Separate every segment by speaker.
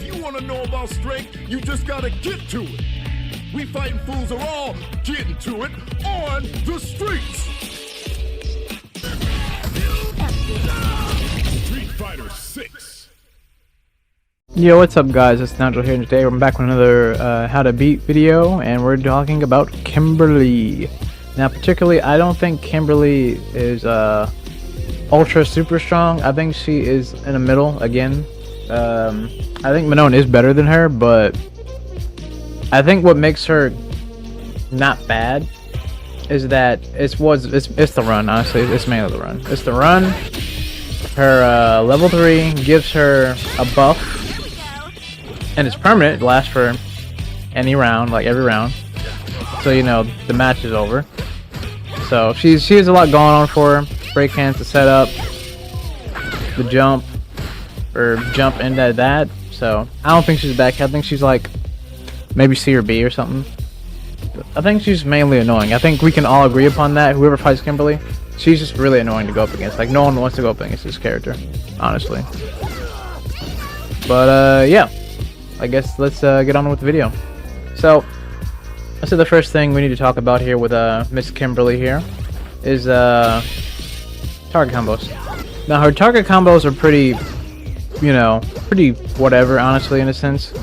Speaker 1: If you want to know about strength, you just gotta get to it. We fighting fools are all getting to it on the streets. Street Fighter 6.
Speaker 2: Yo, what's up guys, it's Nigel here, and today we're back with another how to beat video, and we're talking about Kimberly. Now particularly, I don't think Kimberly is ultra super strong. I think she is in the middle again. I think Manon is better than her, but I think what makes her not bad is that it's the run. Honestly, it's mainly the run. It's the run. Her level 3 gives her a buff, and it's permanent. It lasts for any round, like every round. So you know the match is over. So she has a lot going on for her. Break hands to set up the jump into that. So I don't think she's back. I think she's like maybe C or B or something. I think she's mainly annoying. I think we can all agree upon that. Whoever fights Kimberly, she's just really annoying to go up against. Like no one wants to go up against this character, honestly. But yeah, I guess let's get on with the video. So let's say the first thing we need to talk about here with Miss Kimberly here is target combos. Now her target combos are pretty, you know, pretty whatever, honestly, in a sense.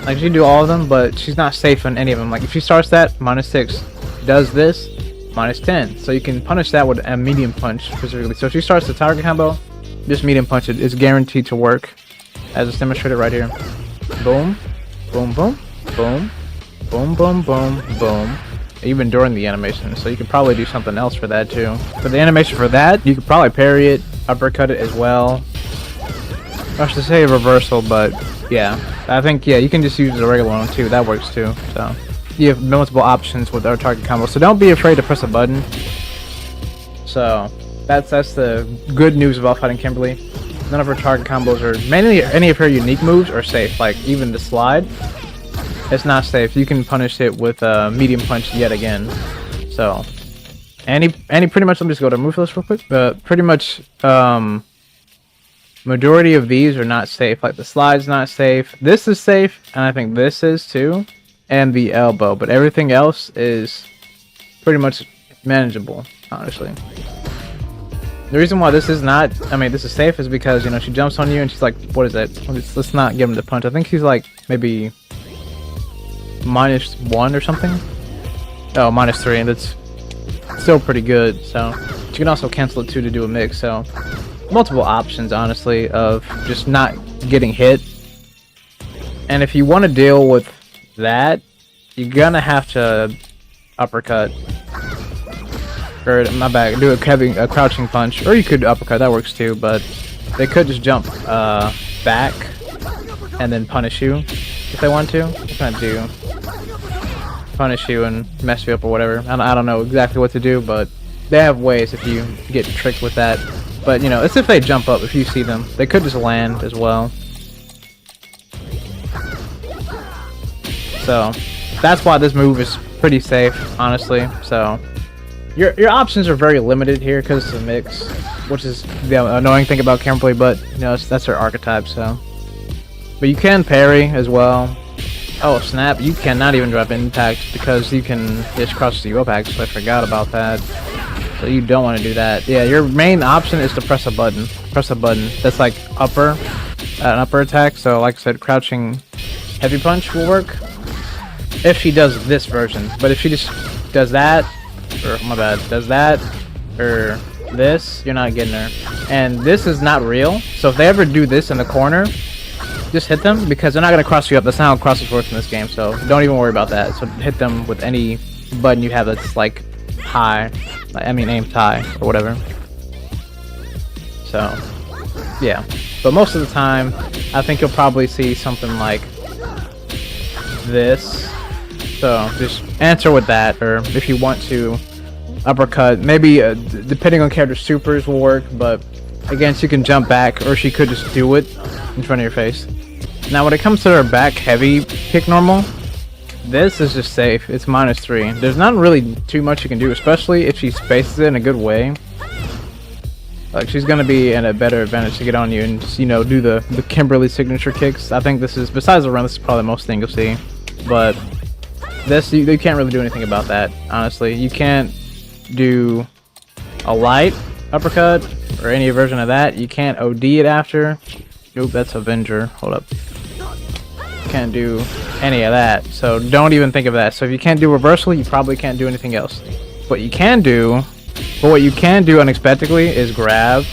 Speaker 2: Like she can do all of them, but she's not safe on any of them. Like if she starts that -6, does this -10, so you can punish that with a medium punch specifically. So if she starts the target combo, just medium punch it is guaranteed to work, as it's demonstrated right here. Boom, boom, boom, boom, boom, boom, boom, boom. Even during the animation, so you could probably do something else for that too. For the animation for that, you could probably parry it, uppercut it as well. I should say reversal, but yeah, I think you can just use the regular one too. That works too. So you have multiple options with our target combo. So don't be afraid to press a button. So that's the good news about fighting Kimberly. None of her target combos are mainly any of her unique moves are safe. Like even the slide, it's not safe. You can punish it with a medium punch yet again. So any pretty much, let me just go to move list real quick. Pretty much majority of these are not safe. Like the slide's not safe. This is safe, and I think this is too, and the elbow. But everything else is pretty much manageable, honestly. The reason why this is not, this is safe is because, you know, she jumps on you and she's like, what is that? Let's not give him the punch. I think he's like maybe -1 or something. Oh, -3, and that's still pretty good. So you can also cancel it too to do a mix. So multiple options, honestly, of just not getting hit. And if you want to deal with that, you're gonna have to uppercut, or my bad, do a crouching punch, or you could uppercut. That works too. But they could just jump back and then punish you if they want to. They're trying to punish you and mess you up or whatever. I don't know exactly what to do, but they have ways if you get tricked with that. But you know, it's if they jump up. If you see them, they could just land as well. So that's why this move is pretty safe, honestly. So your options are very limited here because it's a mix, which is the annoying thing about Kimberly. But you know, that's her archetype. So, but you can parry as well. Oh snap! You cannot even drop impact because you can just cross the up. Actually, I forgot about that. So you don't want to do that. Yeah, your main option is to press a button. Press a button. That's like an upper attack. So like I said, crouching heavy punch will work if she does this version. But if she just does that, or my bad, does that, or this, you're not getting her. And this is not real. So if they ever do this in the corner, just hit them, because they're not going to cross you up. That's not how crosses work in this game, so don't even worry about that. So hit them with any button you have that's like high, aimed high or whatever. So yeah, but most of the time I think you'll probably see something like this. So just answer with that, or if you want to uppercut, maybe depending on character, supers will work, but again, she can jump back, or she could just do it in front of your face. Now when it comes to her back heavy kick normal, this is just safe. It's -3. There's not really too much you can do, especially if she spaces it in a good way. Like, she's gonna be in a better advantage to get on you and just, you know, do the Kimberly signature kicks. I think this is, besides the run, this is probably the most thing you'll see. But this, you can't really do anything about that, honestly. You can't do a light uppercut or any version of that. You can't OD it after. Nope, that's Avenger. Hold up. Can't do any of that, so don't even think of that. So if you can't do reversal, you probably can't do anything else. What you can do unexpectedly is grab.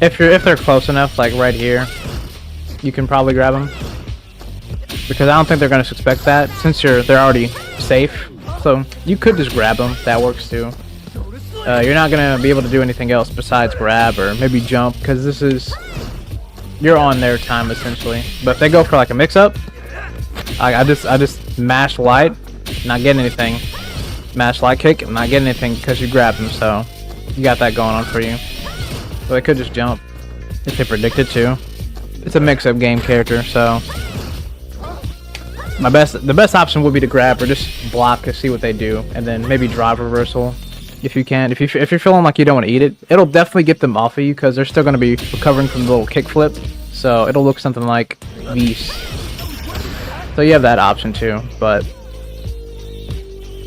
Speaker 2: If they're close enough, like right here, you can probably grab them, because I don't think they're gonna suspect that since they're already safe. So you could just grab them. That works too. You're not gonna be able to do anything else besides grab or maybe jump, because this is, you're on their time essentially. But if they go for like a mix-up, I just mash light, not getting anything. Mash light kick, not getting anything because you grabbed them. So you got that going on for you. But they could just jump if they predict it to. It's a mix-up game character, so the best option would be to grab or just block to see what they do, and then maybe drive reversal if you can. If you're feeling like you don't want to eat it, it'll definitely get them off of you because they're still going to be recovering from the little kick flip. So it'll look something like this. So you have that option too, but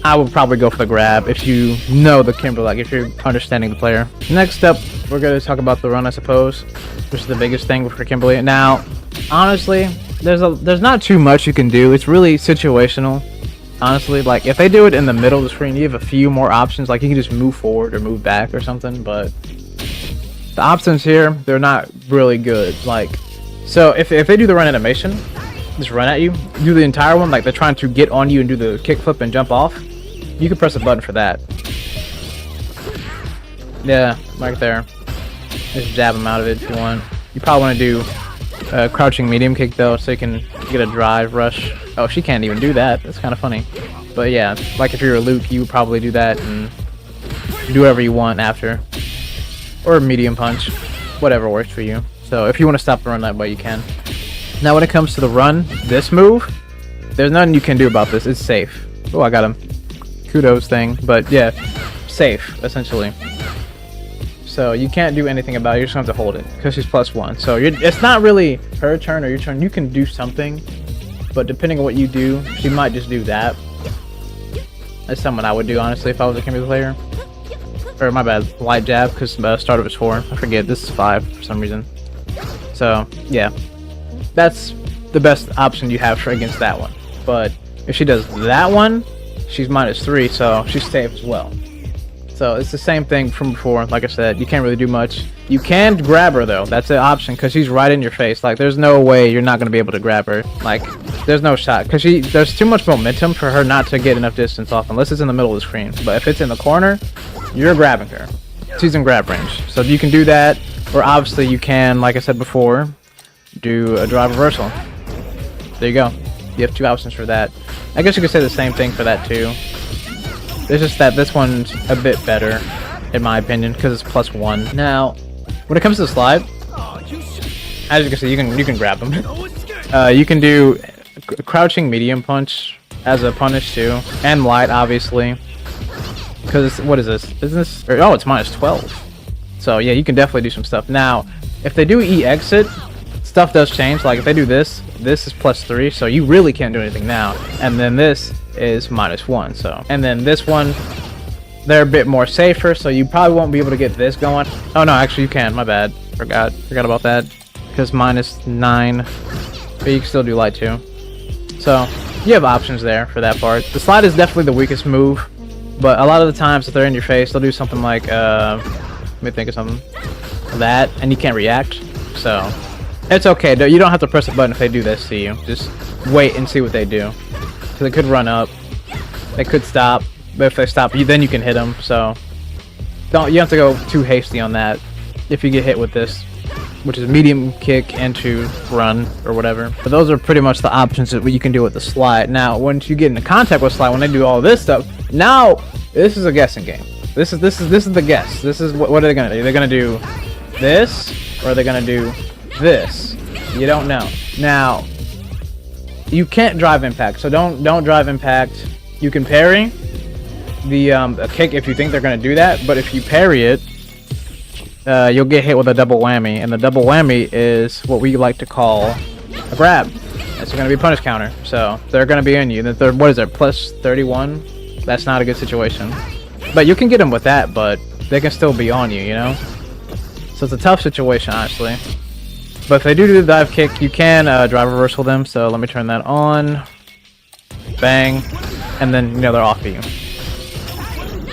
Speaker 2: I would probably go for the grab if you know the Kimberly, like if you're understanding the player. Next up, we're going to talk about the run, I suppose, which is the biggest thing for Kimberly. Now, honestly, there's not too much you can do. It's really situational. Honestly, like if they do it in the middle of the screen, you have a few more options. Like you can just move forward or move back or something, but the options here, they're not really good. Like, so if they do the run animation, just run at you, do the entire one, like they're trying to get on you and do the kickflip and jump off, you can press a button for that. Yeah, right there. Just jab them out of it if you want. You probably want to do crouching medium kick though, so you can get a drive rush. Oh, she can't even do that. That's kind of funny. But yeah, like if you're a Luke, you would probably do that and do whatever you want after. Or medium punch, whatever works for you. So if you want to stop the run that way, you can. Now when it comes to the run, this move, there's nothing you can do about this. It's safe. Oh, I got him. Kudos thing, but yeah, safe essentially. So you can't do anything about it. You just have to hold it because she's +1. So it's not really her turn or your turn. You can do something, but depending on what you do, she might just do that. That's something I would do honestly if I was a Kimberly player. Or my bad, light jab, because startup is 4. I forget, this is 5 for some reason. So yeah, that's the best option you have for against that one. But if she does that one, she's -3, so she's safe as well. So it's the same thing from before. Like I said, you can't really do much. You can grab her though. That's an option because she's right in your face. Like there's no way you're not going to be able to grab her. Like there's no shot because there's too much momentum for her not to get enough distance off unless it's in the middle of the screen. But if it's in the corner, you're grabbing her. She's in grab range. So you can do that, or obviously you can, like I said before, do a drive reversal. There you go. You have 2 options for that. I guess you could say the same thing for that too. It's just that this one's a bit better, in my opinion, because it's +1. Now, when it comes to the slide, as you can see, you can grab them. You can do crouching medium punch as a punish too, and light obviously. Because what is this? Isn't this? Oh, it's -12. So yeah, you can definitely do some stuff. Now, if they do E-exit, stuff does change. Like if they do this, this is +3, so you really can't do anything now. And then this is -1. So, and then this one, they're a bit more safer, so you probably won't be able to get this going. Oh no, actually you can. My bad. Forgot about that. Because -9, but you can still do light too. So you have options there for that part. The slide is definitely the weakest move, but a lot of the times if they're in your face, they'll do something like let me think of something. That, and you can't react. So it's okay. You don't have to press a button if they do this to you. Just wait and see what they do. So they could run up, they could stop, but if they stop, then you can hit them. So you have to go too hasty on that. If you get hit with this, which is medium kick into run or whatever. But those are pretty much the options that you can do with the slide. Now, once you get into contact with slide, when they do all this stuff, now this is a guessing game. This is the guess. This is what are they gonna do? They're gonna do this, or are they gonna do this? You don't know. Now, you can't drive impact, so don't drive impact. You can parry the a kick if you think they're gonna do that, but if you parry it, you'll get hit with a double whammy, and the double whammy is what we like to call a grab. It's going to be a punish counter, so they're going to be in you. What is it, plus 31? That's not a good situation. But you can get them with that, but they can still be on you, you know? So it's a tough situation, honestly. But if they do the dive kick, you can drive reversal them, so let me turn that on. Bang. And then, you know, they're off of you.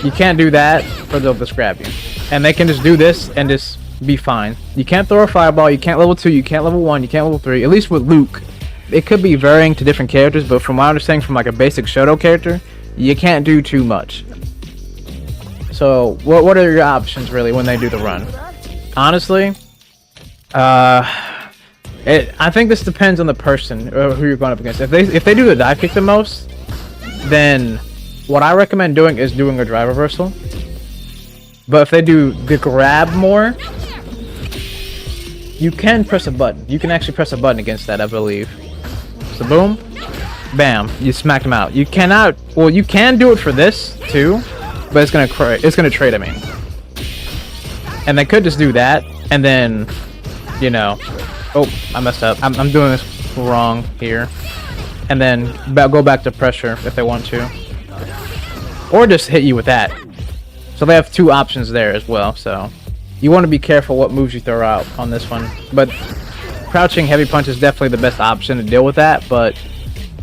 Speaker 2: You can't do that, or they'll just grab you. And they can just do this and just be fine. You can't throw a fireball, you can't level 2, you can't level 1, you can't level 3. At least with Luke. It could be varying to different characters, but from what I understand from like a basic Shoto character, you can't do too much. So, what are your options really when they do the run? Honestly, I think this depends on the person who you're going up against. If they do the dive kick the most, then what I recommend doing is doing a drive reversal. But if they do the grab more, you can press a button. You can actually press a button against that, I believe. So boom, bam, you smacked him out. You cannot. Well, you can do it for this too, but it's gonna trade. I mean, and they could just do that, and then, you know, oh, I messed up. I'm doing this wrong here, and then go back to pressure if they want to, or just hit you with that. So they have two options there as well. So you want to be careful what moves you throw out on this one, but crouching heavy punch is definitely the best option to deal with that. But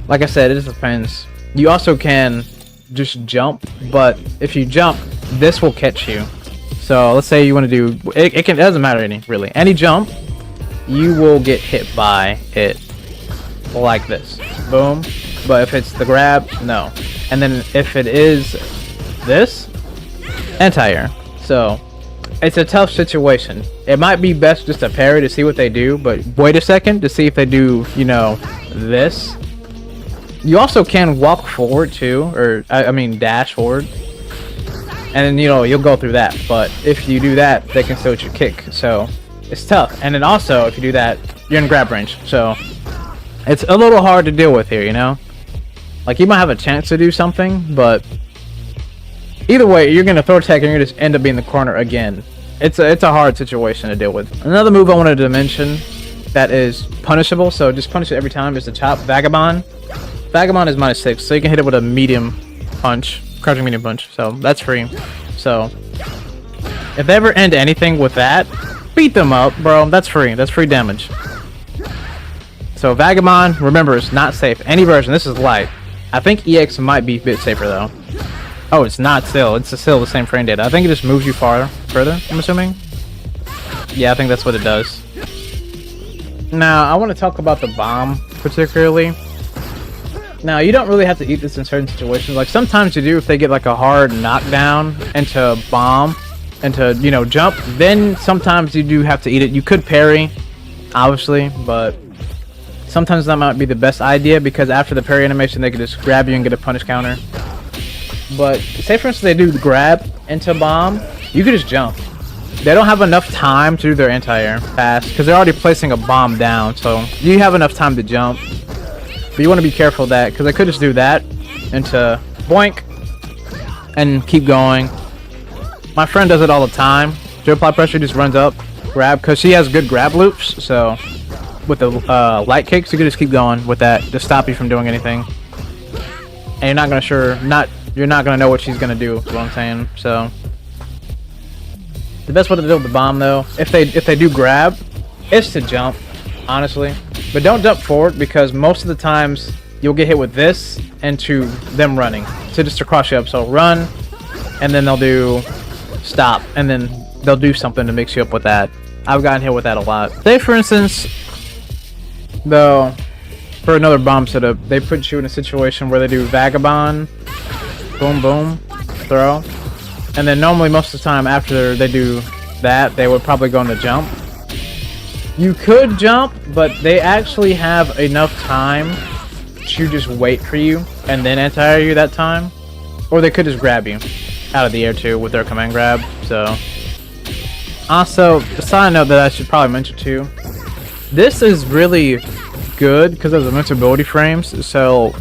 Speaker 2: like I said, it just depends. You also can just jump, but if you jump, this will catch you. So let's say you want to do it doesn't matter any jump, you will get hit by it like this, boom. But if it's the grab, no. And then if it is this, anti-air. So it's a tough situation. It might be best just to parry to see what they do, but wait a second to see if they do, you know, this. You also can walk forward too, or I mean dash forward, and then, you know, you'll go through that. But if you do that, they can still hit your kick. So it's tough. And then also, if you do that, you're in grab range. So it's a little hard to deal with here, you know? Like, you might have a chance to do something, but either way, you're going to throw attack and you're going to just end up being in the corner again. It's a hard situation to deal with. Another move I wanted to mention that is punishable, so just punish it every time, is the chop. Vagabond. Vagabond is -6, so you can hit it with a medium punch, crouching medium punch, so that's free. So if they ever end anything with that, beat them up, bro. That's free. That's free damage. So Vagabond, remember, it's not safe. Any version. This is light. I think EX might be a bit safer though. Oh, it's not still. It's still the same frame data. I think it just moves you further, I'm assuming. Yeah, I think that's what it does. Now, I want to talk about the bomb particularly. Now, you don't really have to eat this in certain situations. Like, sometimes you do if they get like a hard knockdown into bomb, into, you know, jump. Then sometimes you do have to eat it. You could parry, obviously, but sometimes that might be the best idea because after the parry animation, they could just grab you and get a punish counter. But say for instance they do grab into bomb, you could just jump. They don't have enough time to do their anti-air fast because they're already placing a bomb down, so you have enough time to jump. But you want to be careful of that because they could just do that into boink and keep going. My friend does it all the time. To apply pressure, just runs up, grab, because she has good grab loops. So with the light kicks, you can just keep going with that to stop you from doing anything. And you're not gonna know what she's gonna do. Is what I'm saying. So the best way to deal with the bomb, though, if they do grab, is to jump, honestly. But don't jump forward because most of the times you'll get hit with this into them running. So just to cross you up. So run, and then they'll do stop, and then they'll do something to mix you up with that. I've gotten hit with that a lot. Say for instance, though, for another bomb setup, they put you in a situation where they do Vagabond, boom, boom, throw. And then normally most of the time after they do that, they would probably go into jump. You could jump, but they actually have enough time to just wait for you and then anti-air you that time. Or they could just grab you out of the air too with their command grab. So also, a side note that I should probably mention too, this is really good because of the invincibility frames. So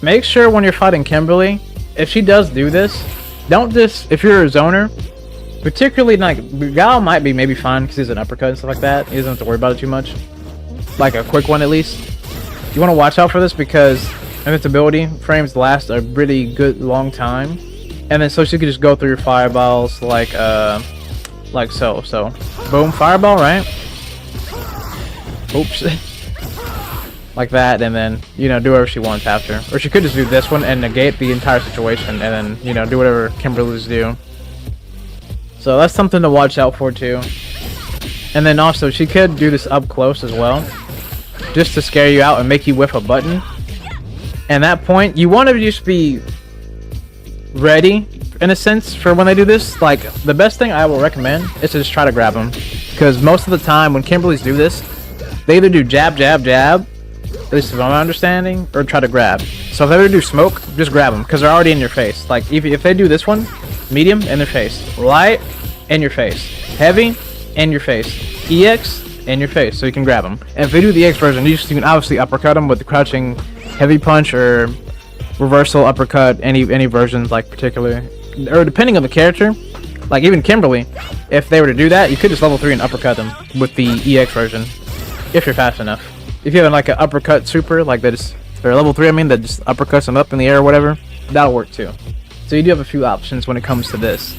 Speaker 2: make sure when you're fighting Kimberly, if she does do this, don't just, if you're a zoner, Particularly, like, Gal might be maybe fine because he's an uppercut and stuff like that. He doesn't have to worry about it too much. Like a quick one at least. You want to watch out for this because invincibility frames last a really good long time. And then so she could just go through your fireballs like so. So, boom, fireball, right? Oops. Like that, and then, you know, do whatever she wants after. Or she could just do this one and negate the entire situation, and then, you know, do whatever Kimberly's do. So that's something to watch out for too. And then also, she could do this up close as well, just to scare you out and make you whiff a button. And at that point, you want to just be ready, in a sense, for when they do this. Like, the best thing I will recommend is to just try to grab them. Because most of the time, when Kimberly's do this, they either do jab, jab, jab, at least from my understanding, or try to grab. So if they ever do smoke, just grab them, because they're already in your face. Like, if they do this one, medium, in their face. Light, in your face. Heavy, in your face. EX, in your face, so you can grab them. And if they do the EX version, you can obviously uppercut them with the crouching heavy punch or reversal uppercut, any versions, like, particularly. Or depending on the character, like even Kimberly, if they were to do that, you could just level 3 and uppercut them with the EX version, if you're fast enough. If you have like an uppercut super, like that is, or level 3 I mean, that just uppercuts them up in the air or whatever, that'll work too. So you do have a few options when it comes to this.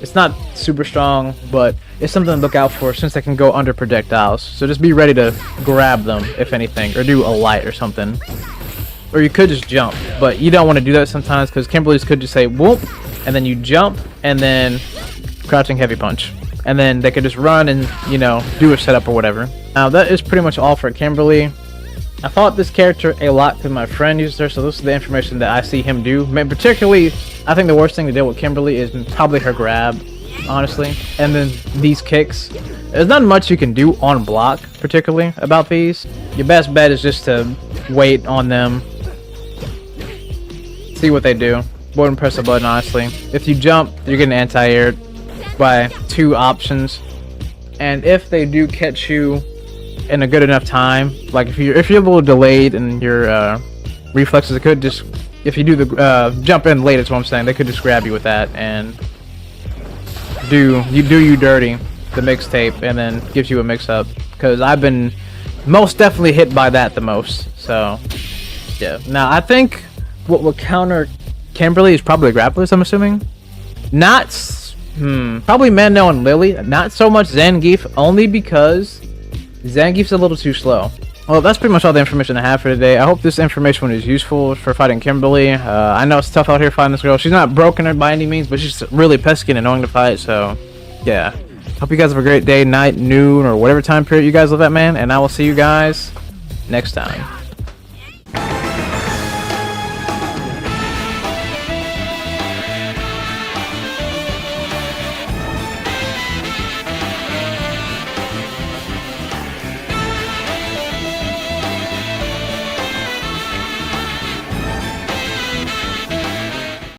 Speaker 2: It's not super strong, but it's something to look out for since they can go under projectiles. So just be ready to grab them, if anything, or do a light or something. Or you could just jump, but you don't want to do that sometimes because Kimberly's could just say whoop, and then you jump, and then crouching heavy punch. And then they could just run and, you know, do a setup or whatever. Now that is pretty much all for Kimberly. I fought this character a lot because my friend used her, so this is the information that I see him do. Particularly, I think the worst thing to deal with Kimberly is probably her grab, honestly. And then these kicks. There's not much you can do on block, particularly, about these. Your best bet is just to wait on them. See what they do. Wouldn't press a button, honestly. If you jump, you're getting anti-air by 2 options. And if they do catch you in a good enough time, like if you're a little delayed in your reflexes, it could just, if you do the jump in late, is what I'm saying, they could just grab you with that and do you dirty, the mixtape, and then gives you a mix-up. Because I've been most definitely hit by that the most. So yeah. Now I think what will counter Kimberly is probably grapplers, I'm assuming. Not probably Mano and Lily. Not so much Zangief, only because Zangief's a little too slow. Well, that's pretty much all the information I have for today. I hope this information is useful for fighting Kimberly. I know it's tough out here fighting this girl. She's not broken by any means, but she's really pesky and annoying to fight, so yeah. Hope you guys have a great day, night, noon, or whatever time period you guys live at, man, and I will see you guys next time.